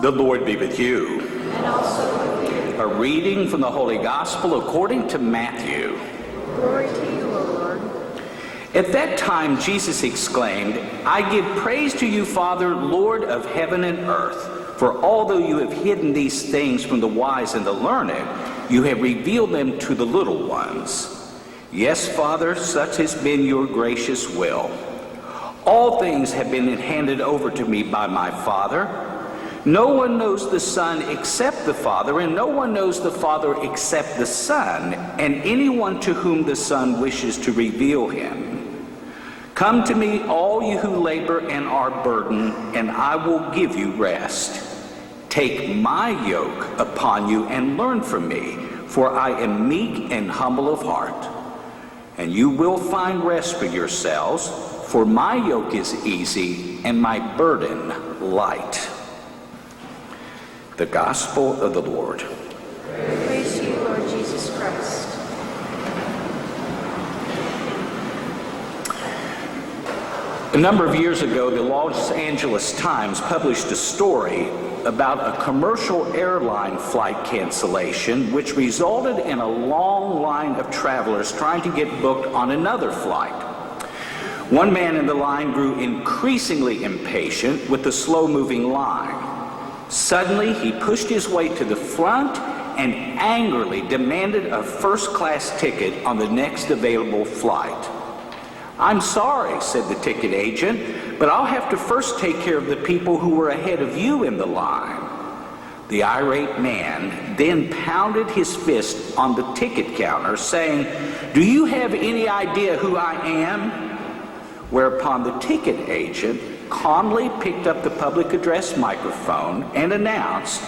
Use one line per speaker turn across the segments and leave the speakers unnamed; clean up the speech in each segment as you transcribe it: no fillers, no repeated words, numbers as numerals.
The Lord be with you.
And also with you.
A reading from the Holy Gospel according to Matthew.
Glory to you, O Lord.
At that time Jesus exclaimed, I give praise to you, Father, Lord of heaven and earth, for although you have hidden these things from the wise and the learned, you have revealed them to the little ones. Yes, Father, such has been your gracious will. All things have been handed over to me by my Father. No one knows the Son except the Father, and no one knows the Father except the Son, and anyone to whom the Son wishes to reveal him. Come to me, all you who labor and are burdened, and I will give you rest. Take my yoke upon you and learn from me, for I am meek and humble of heart. And you will find rest for yourselves, for my yoke is easy and my burden light. The Gospel of the Lord.
Praise to you, Lord Jesus Christ.
A number of years ago, the Los Angeles Times published a story about a commercial airline flight cancellation which resulted in a long line of travelers trying to get booked on another flight. One man in the line grew increasingly impatient with the slow-moving line. Suddenly, he pushed his way to the front and angrily demanded a first-class ticket on the next available flight. I'm sorry, said the ticket agent, but I'll have to first take care of the people who were ahead of you in the line. The irate man then pounded his fist on the ticket counter, saying, Do you have any idea who I am? Whereupon the ticket agent calmly picked up the public address microphone and announced,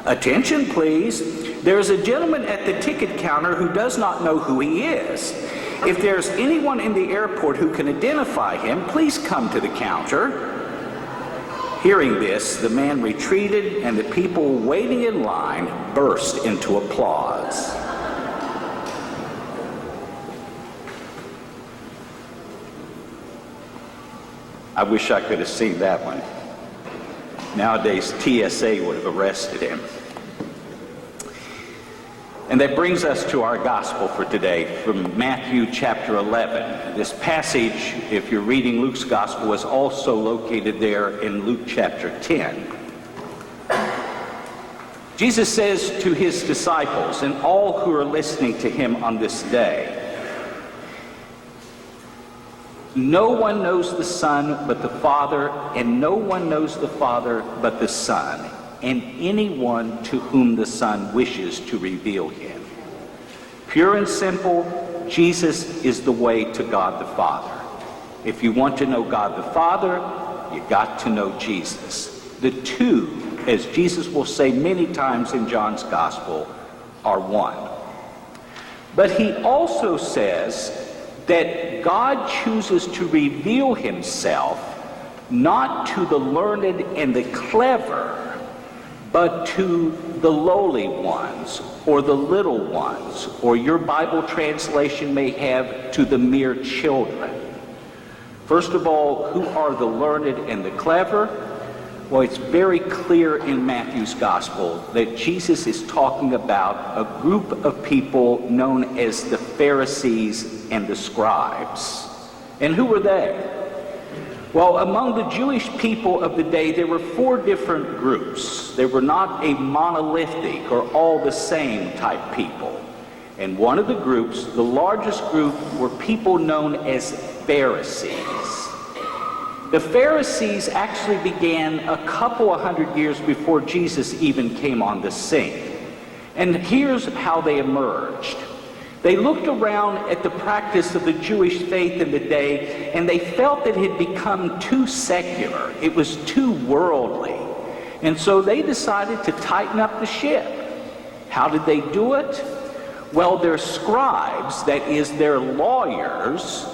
Attention, please. There is a gentleman at the ticket counter who does not know who he is. If there's anyone in the airport who can identify him, please come to the counter. Hearing this, the man retreated, and the people waiting in line burst into applause. I wish I could have seen that one. Nowadays, TSA would have arrested him. And that brings us to our gospel for today from Matthew chapter 11. This passage, if you're reading Luke's gospel, is also located there in Luke chapter 10. Jesus says to his disciples and all who are listening to him on this day, No one knows the Son but the Father, and no one knows the Father but the Son, and anyone to whom the Son wishes to reveal him. Pure and simple, Jesus is the way to God the Father. If you want to know God the Father, you got to know Jesus. The two, as Jesus will say many times in John's Gospel, are one. But he also says that God chooses to reveal himself not to the learned and the clever, but to the lowly ones, or the little ones, or your Bible translation may have to the mere children. First of all, who are the learned and the clever? Well, it's very clear in Matthew's Gospel that Jesus is talking about a group of people known as the Pharisees and the scribes. And who were they? Well, among the Jewish people of the day, there were four different groups. They were not a monolithic or all the same type people. And one of the groups, the largest group, were people known as Pharisees. The Pharisees actually began a couple of hundred years before Jesus even came on the scene. And here's how they emerged. They looked around at the practice of the Jewish faith in the day, and they felt that it had become too secular. It was too worldly. And so they decided to tighten up the ship. How did they do it? Well, their scribes, that is, their lawyers,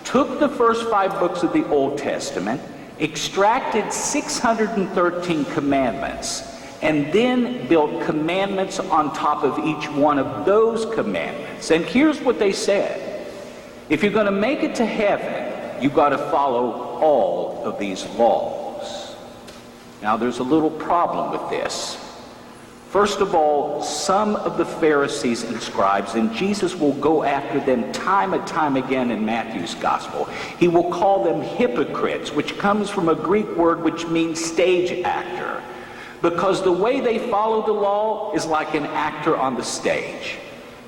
took the first 5 books of the Old Testament, extracted 613 commandments, and then built commandments on top of each one of those commandments. And here's what they said. If you're going to make it to heaven, you've got to follow all of these laws. Now, there's a little problem with this. First of all, some of the Pharisees and scribes, and Jesus will go after them time and time again in Matthew's gospel. He will call them hypocrites, which comes from a Greek word which means stage actor, because the way they follow the law is like an actor on the stage.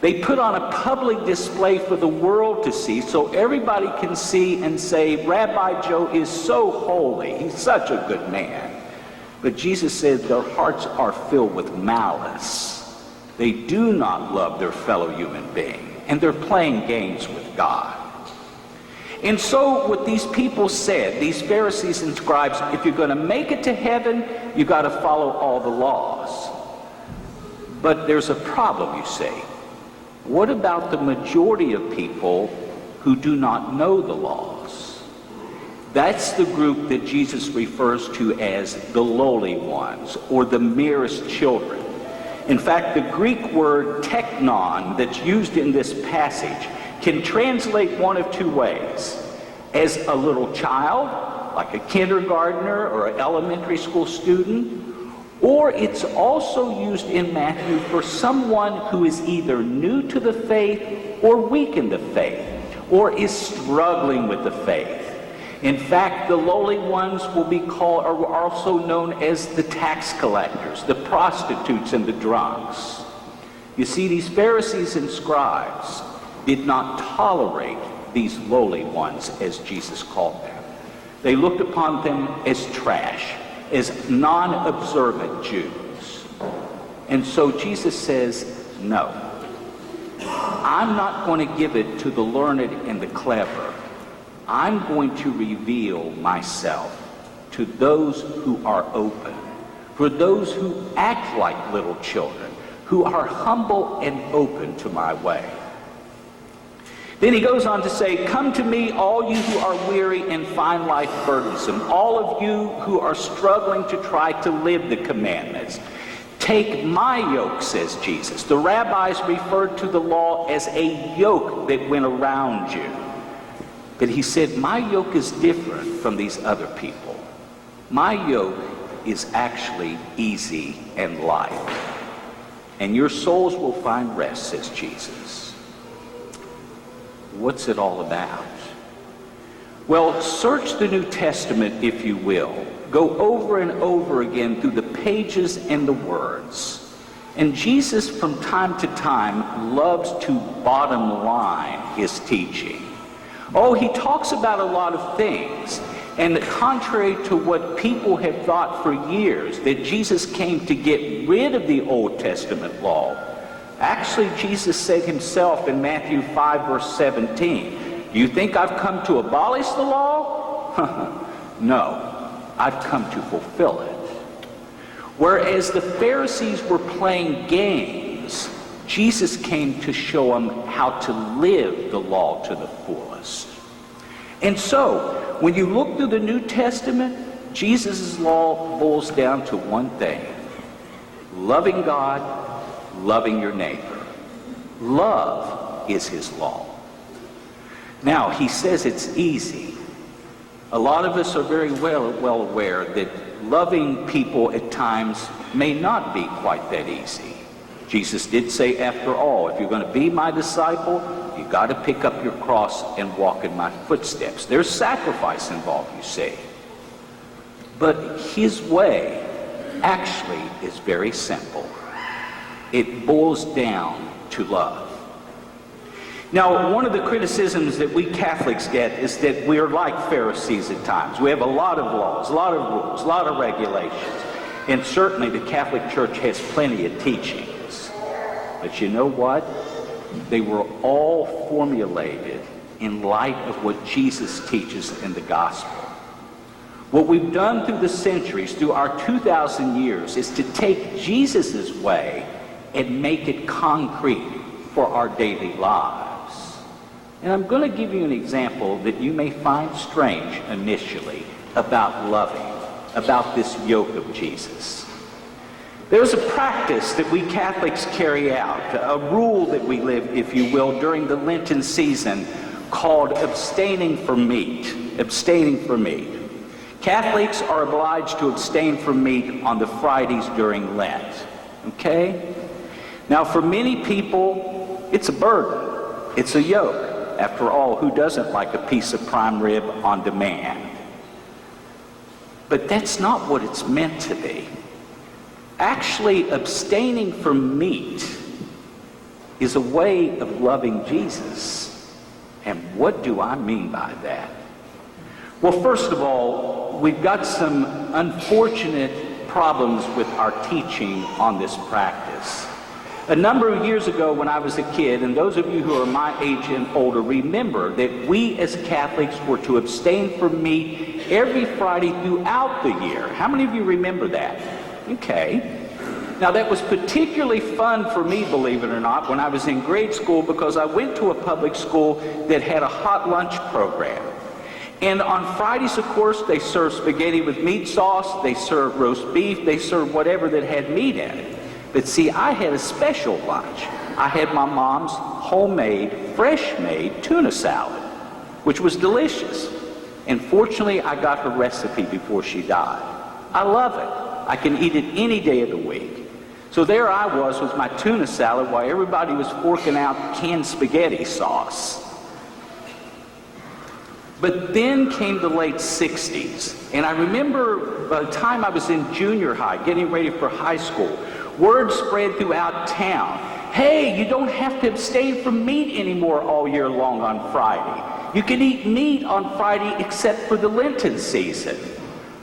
They put on a public display for the world to see, so everybody can see and say, Rabbi Joe is so holy, he's such a good man. But Jesus said their hearts are filled with malice. They do not love their fellow human being, and they're playing games with God. And so what these people said, these Pharisees and scribes, if you're going to make it to heaven, you got to follow all the laws. But there's a problem, you say. What about the majority of people who do not know the laws? That's the group that Jesus refers to as the lowly ones, or the merest children. In fact, the Greek word teknon that's used in this passage can translate one of two ways. As a little child, like a kindergartner or an elementary school student, or it's also used in Matthew for someone who is either new to the faith or weak in the faith, or is struggling with the faith. In fact, the lowly ones will be called, or are also known as the tax collectors, the prostitutes, and the drunks. You see, these Pharisees and scribes did not tolerate these lowly ones, as Jesus called them. They looked upon them as trash, as non-observant Jews. And so Jesus says, no, I'm not going to give it to the learned and the clever. I'm going to reveal myself to those who are open, for those who act like little children, who are humble and open to my way. Then he goes on to say, come to me, all you who are weary and find life burdensome, all of you who are struggling to try to live the commandments. Take my yoke, says Jesus. The rabbis referred to the law as a yoke that went around you. But he said, my yoke is different from these other people. My yoke is actually easy and light. And your souls will find rest, says Jesus. What's it all about? Well, search the New Testament, if you will. Go over and over again through the pages and the words. And Jesus, from time to time, loves to bottom line his teaching. Oh, he talks about a lot of things. And contrary to what people have thought for years, that Jesus came to get rid of the Old Testament law, actually Jesus said himself in Matthew 5, verse 17, do you think I've come to abolish the law? No, I've come to fulfill it. Whereas the Pharisees were playing games, Jesus came to show them how to live the law to the fullest. And so, when you look through the New Testament, Jesus' law boils down to one thing: loving God, loving your neighbor. Love is his law. Now, he says it's easy. A lot of us are very well aware that loving people at times may not be quite that easy. Jesus did say, after all, if you're going to be my disciple, you got to pick up your cross and walk in my footsteps. There's sacrifice involved, you see. But his way actually is very simple. It boils down to love. Now, one of the criticisms that we Catholics get is that we are like Pharisees at times. We have a lot of laws, a lot of rules, a lot of regulations. And certainly the Catholic Church has plenty of teachings. But you know what? They were all formulated in light of what Jesus teaches in the gospel. What we've done through the centuries, through our 2,000 years, is to take Jesus' way and make it concrete for our daily lives. And I'm going to give you an example that you may find strange initially about loving, about this yoke of Jesus. There's a practice that we Catholics carry out, a rule that we live, if you will, during the Lenten season called abstaining from meat. Abstaining from meat. Catholics are obliged to abstain from meat on the Fridays during Lent. Okay? Now, for many people, it's a burden. It's a yoke. After all, who doesn't like a piece of prime rib on demand? But that's not what it's meant to be. Actually, abstaining from meat is a way of loving Jesus. And what do I mean by that? Well, first of all, we've got some unfortunate problems with our teaching on this practice. A number of years ago when I was a kid, and those of you who are my age and older remember that we as Catholics were to abstain from meat every Friday throughout the year. How many of you remember that? Okay. Now that was particularly fun for me, believe it or not, when I was in grade school, because I went to a public school that had a hot lunch program. And on Fridays, of course, they served spaghetti with meat sauce, they served roast beef, they served whatever that had meat in it. But see, I had a special lunch. I had my mom's homemade, fresh-made tuna salad, which was delicious. And fortunately, I got her recipe before she died. I love it. I can eat it any day of the week. So there I was with my tuna salad while everybody was forking out canned spaghetti sauce. But then came the late 60s. And I remember by the time I was in junior high, getting ready for high school, word spread throughout town. Hey, you don't have to abstain from meat anymore all year long on Friday. You can eat meat on Friday except for the Lenten season.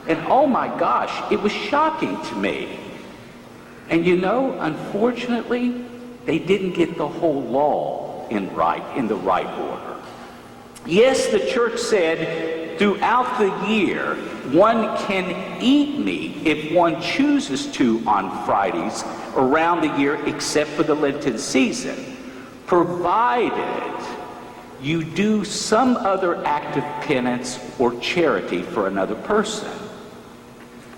And oh my gosh, it was shocking to me. And you know, unfortunately, they didn't get the whole law in the right order. Yes, the church said throughout the year, one can eat meat if one chooses to on Fridays around the year except for the Lenten season, provided you do some other act of penance or charity for another person.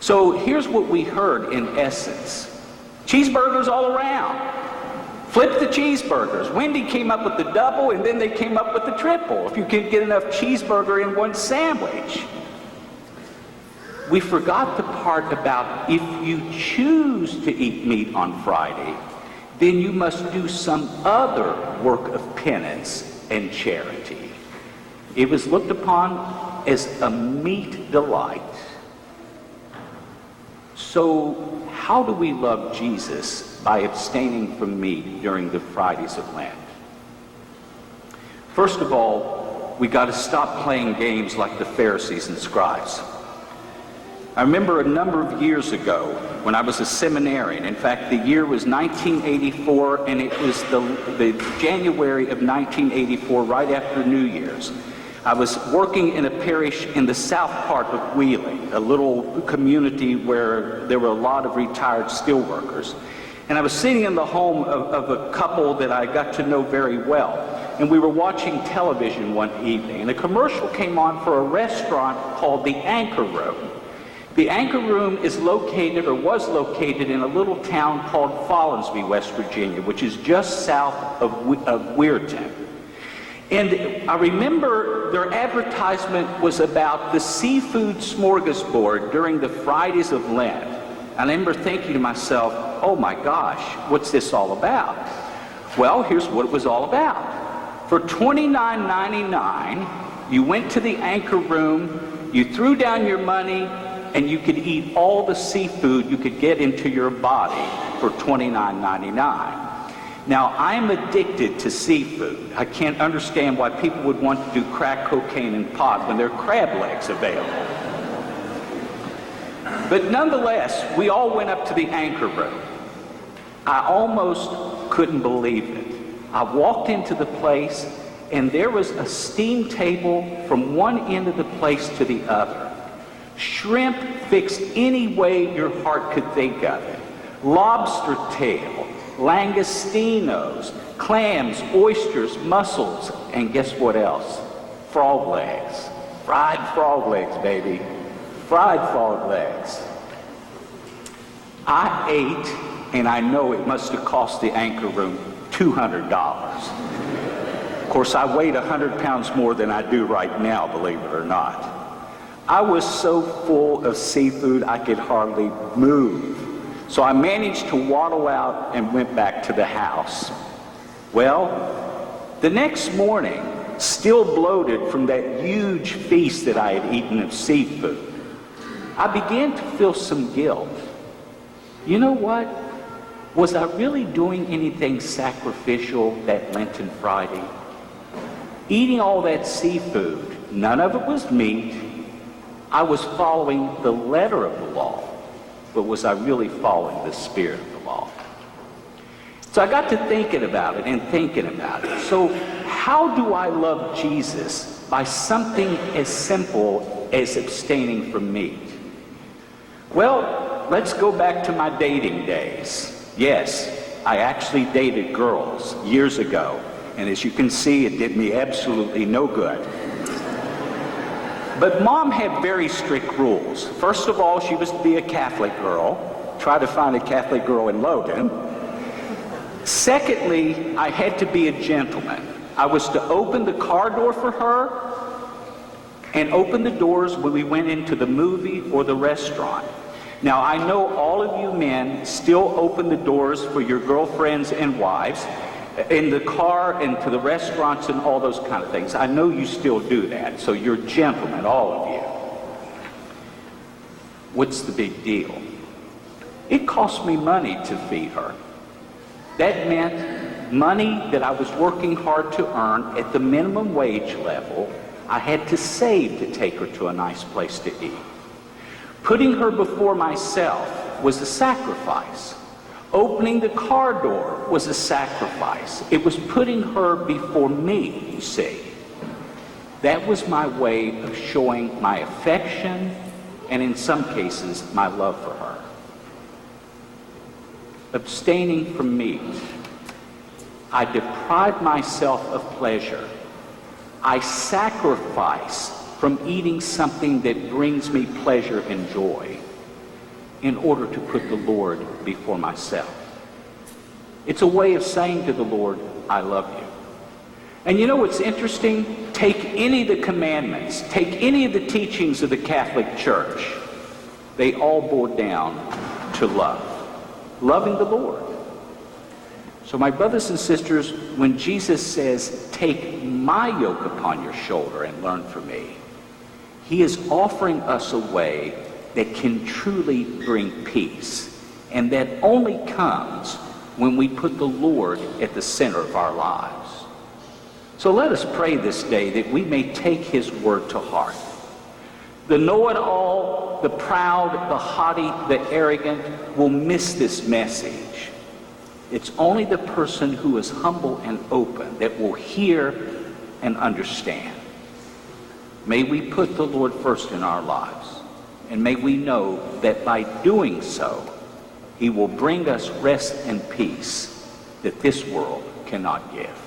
So here's what we heard in essence. Cheeseburgers all around. Flip the cheeseburgers. Wendy came up with the double, and then they came up with the triple. If you can get enough cheeseburger in one sandwich. We forgot the part about if you choose to eat meat on Friday, then you must do some other work of penance and charity. It was looked upon as a meat delight. So how do we love Jesus by abstaining from meat during the Fridays of Lent? First of all, we got to stop playing games like the Pharisees and scribes. I remember a number of years ago when I was a seminarian. In fact, the year was 1984, and it was the January of 1984, right after New Year's. I was working in a parish in the south part of Wheeling, a little community where there were a lot of retired steelworkers. And I was sitting in the home of a couple that I got to know very well. And we were watching television one evening, and a commercial came on for a restaurant called the Anchor Room. The Anchor Room is located, or was located, in a little town called Follinsby, West Virginia, which is just south of Weirton. And I remember their advertisement was about the seafood smorgasbord during the Fridays of Lent. And I remember thinking to myself, oh my gosh, what's this all about? Well, here's what it was all about. For $29.99, you went to the Anchor Room, you threw down your money, and you could eat all the seafood you could get into your body for $29.99. Now, I'm addicted to seafood. I can't understand why people would want to do crack cocaine and pot when there are crab legs available. But nonetheless, we all went up to the Anchor Room. I almost couldn't believe it. I walked into the place, and there was a steam table from one end of the place to the other. Shrimp fixed any way your heart could think of it. Lobster tail, langostinos, clams, oysters, mussels, and guess what else? Frog legs. Fried frog legs, baby. Fried frog legs. I ate, and I know it must have cost the Anchor Room $200. Of course, I weighed 100 pounds more than I do right now, believe it or not. I was so full of seafood I could hardly move. So I managed to waddle out and went back to the house. Well, the next morning, still bloated from that huge feast that I had eaten of seafood, I began to feel some guilt. You know what? Was I really doing anything sacrificial that Lenten Friday? Eating all that seafood, none of it was meat. I was following the letter of the law, but was I really following the spirit of the law? So I got to thinking about it. So how do I love Jesus? By something as simple as abstaining from meat. Well, let's go back to my dating days. Yes, I actually dated girls years ago, and as you can see, it did me absolutely no good. But Mom had very strict rules. First of all, she was to be a Catholic girl. Try to find a Catholic girl in Logan. Secondly, I had to be a gentleman. I was to open the car door for her and open the doors when we went into the movie or the restaurant. Now, I know all of you men still open the doors for your girlfriends and wives in the car and to the restaurants and all those kind of things. I know you still do that, so you're gentlemen, all of you. What's the big deal? It cost me money to feed her. That meant money that I was working hard to earn at the minimum wage level. I had to save to take her to a nice place to eat. Putting her before myself was a sacrifice. Opening the car door was a sacrifice. It was putting her before me, you see. That was my way of showing my affection and, in some cases, my love for her. Abstaining from meat. I deprive myself of pleasure. I sacrifice from eating something that brings me pleasure and joy in order to put the Lord before myself. It's a way of saying to the Lord, I love you. And you know what's interesting? Take any of the commandments, take any of the teachings of the Catholic Church. They all boil down to love. Loving the Lord. So my brothers and sisters, when Jesus says, take my yoke upon your shoulder and learn from me, he is offering us a way that can truly bring peace, and that only comes when we put the Lord at the center of our lives. So let us pray this day that we may take his word to heart. The know-it-all, the proud, the haughty, the arrogant will miss this message. It's only the person who is humble and open that will hear and understand. May we put the Lord first in our lives, and may we know that by doing so, he will bring us rest and peace that this world cannot give.